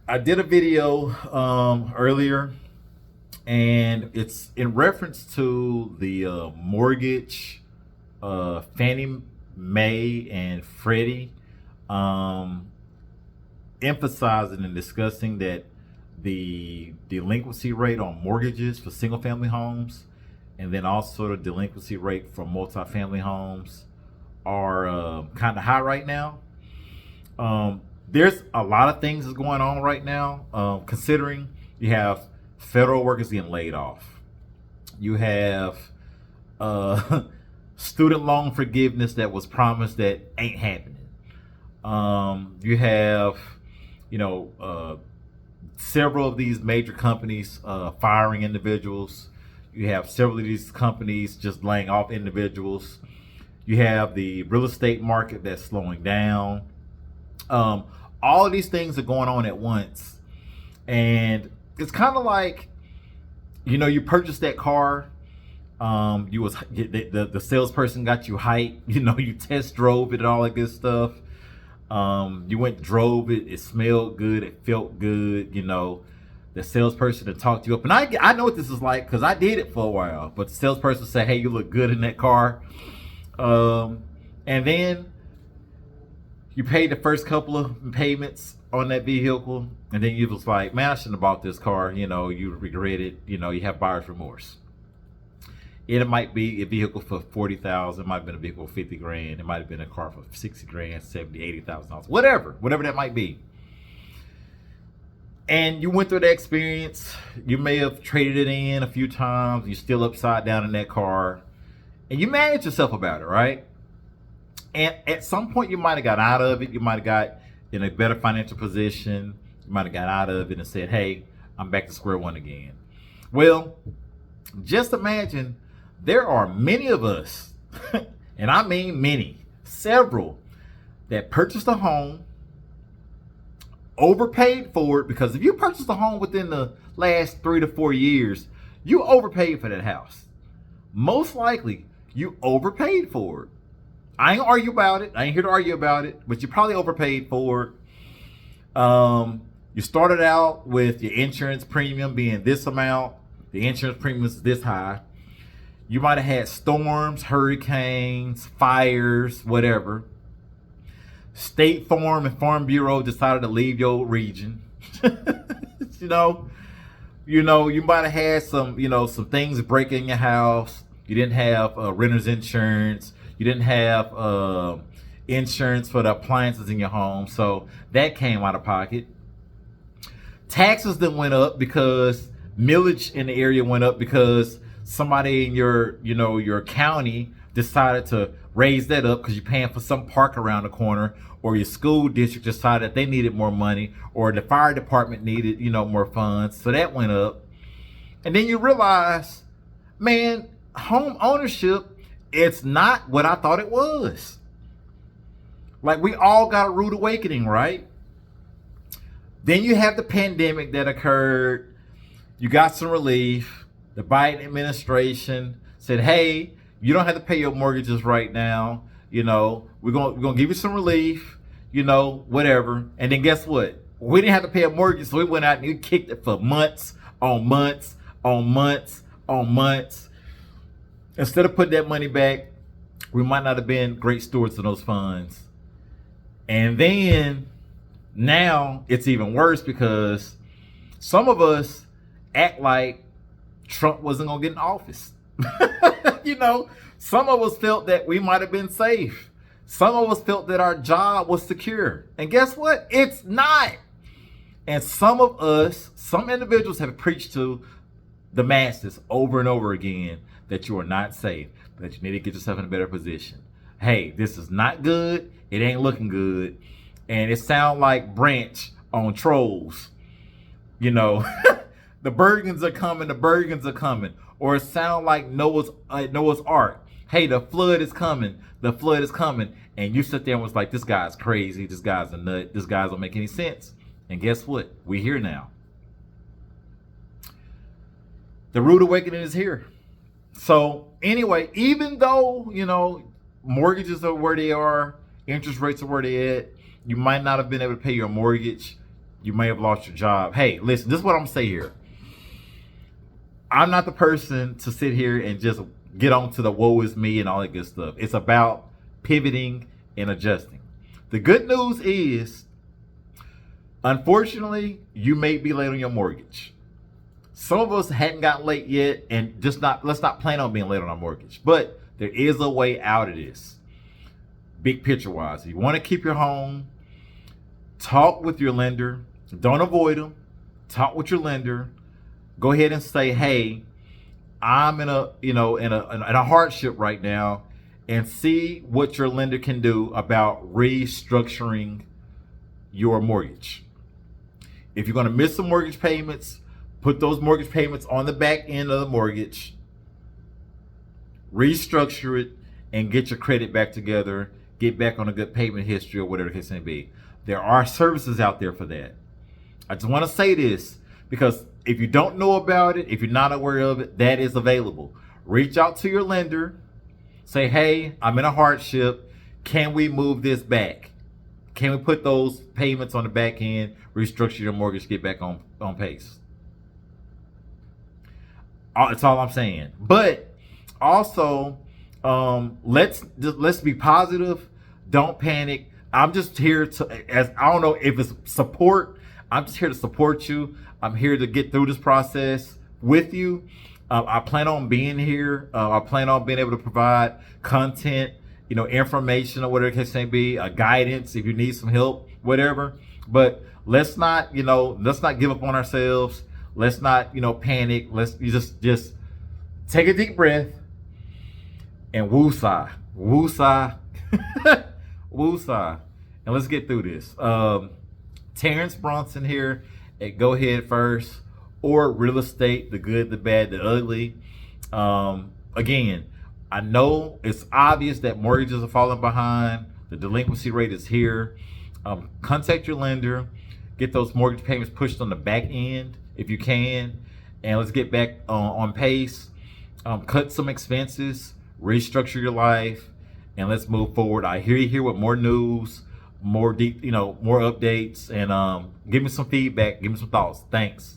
I did a video earlier, and it's in reference to the mortgage, Fannie Mae and Freddie, um, emphasizing and discussing that the delinquency rate on mortgages for single family homes, and then also the delinquency rate for multifamily homes, are kind of high right now. There's a lot of things that's going on right now, considering you have federal workers getting laid off. You have uh, student loan forgiveness that was promised that ain't happening. You have, you know, several of these major companies firing individuals. You have several of these companies just laying off individuals. You have the real estate market that's slowing down. All of these things are going on at once, and it's kind of like, you purchased that car. The salesperson got you hyped. You test drove it and all that good stuff. You went drove it. It smelled good. It felt good. The salesperson to talk to you up, and I know what this is like because I did it for a while. But the salesperson said, "Hey, you look good in that car," and then you paid the first couple of payments on that vehicle, and then you was like, "Man, I shouldn't have bought this car." You regret it. You have buyer's remorse. It might be a vehicle for $40,000. It might have been a vehicle for $50,000. It might have been a car for $60,000, $70,000, $80,000, whatever that might be. And you went through that experience. You may have traded it in a few times. You're still upside down in that car, and you mad at yourself about it, right? And at some point, you might have got out of it. You might have got in a better financial position. You might have got out of it and said, "Hey, I'm back to square one again." Well, just imagine there are many of us, and I mean many, several, that purchased a home, overpaid for it, because if you purchased a home within the last 3 to 4 years, you overpaid for that house. Most likely, you overpaid for it. I ain't argue about it. I ain't here to argue about it, but you probably overpaid for it. You started out with your insurance premium being this amount. The insurance premium is this high. You might have had storms, hurricanes, fires, whatever. State Farm and Farm Bureau decided to leave your region. you might have had some things break in your house. You didn't have renter's insurance. You didn't have insurance for the appliances in your home, so that came out of pocket. Taxes then went up because millage in the area went up because somebody in your county decided to raise that up because you're paying for some park around the corner, or your school district decided they needed more money, or the fire department needed more funds, so that went up. And then you realize, man, home ownership, it's not what I thought it was. Like, we all got a rude awakening, right? Then you have the pandemic that occurred. You got some relief. The Biden administration said, "Hey, you don't have to pay your mortgages right now. We're gonna give you some relief. Whatever." And then guess what? We didn't have to pay a mortgage, so we went out and we kicked it for months on months on months on months. Instead of putting that money back, we might not have been great stewards of those funds. And then now it's even worse because some of us act like Trump wasn't gonna get in office. Some of us felt that we might have been safe. Some of us felt that our job was secure. And guess what? It's not. And some individuals have preached to the masses over and over again that you are not safe, that you need to get yourself in a better position. Hey, this is not good. It ain't looking good. And it sounds like Branch on Trolls. The Bergens are coming. The Bergens are coming. Or it sounds like Noah's Ark. Hey, the flood is coming. The flood is coming. And you sit there and was like, this guy's crazy. This guy's a nut. This guy don't make any sense. And guess what? We're here now. The rude awakening is here. So anyway, even though, mortgages are where they are, interest rates are where they at, you might not have been able to pay your mortgage. You may have lost your job. Hey, listen, this is what I'm gonna say here. I'm not the person to sit here and just get on to the woe is me and all that good stuff. It's about pivoting and adjusting. The good news is, unfortunately, you may be late on your mortgage. Some of us hadn't gotten late yet, and let's not plan on being late on our mortgage. But there is a way out of this. Big picture wise, if you want to keep your home, talk with your lender. Don't avoid them. Talk with your lender. Go ahead and say, hey, I'm in a hardship right now, and see what your lender can do about restructuring your mortgage. If you're going to miss some mortgage payments, put those mortgage payments on the back end of the mortgage, restructure it, and get your credit back together, get back on a good payment history or whatever the case may be. There are services out there for that. I just want to say this because if you don't know about it, if you're not aware of it, that is available. Reach out to your lender. Say, hey, I'm in a hardship. Can we move this back? Can we put those payments on the back end, restructure your mortgage, get back on pace? That's all I'm saying. But also, let's be positive. Don't panic. I'm just here I don't know if it's support. I'm just here to support you. I'm here to get through this process with you. I plan on being here. I plan on being able to provide content, information or whatever the case may be, guidance if you need some help, whatever. But let's not give up on ourselves. Let's not, panic. Let's just take a deep breath and woosah, woosah, woosah, and let's get through this. Terrence Bronson here at Go Ahead First, or Real Estate, the good, the bad, the ugly. Again, I know it's obvious that mortgages are falling behind. The delinquency rate is here. Contact your lender. Get those mortgage payments pushed on the back end if you can. And let's get back on pace. Cut some expenses. Restructure your life. And let's move forward. I hear you here with more news, more deep, more updates. And give me some feedback. Give me some thoughts. Thanks.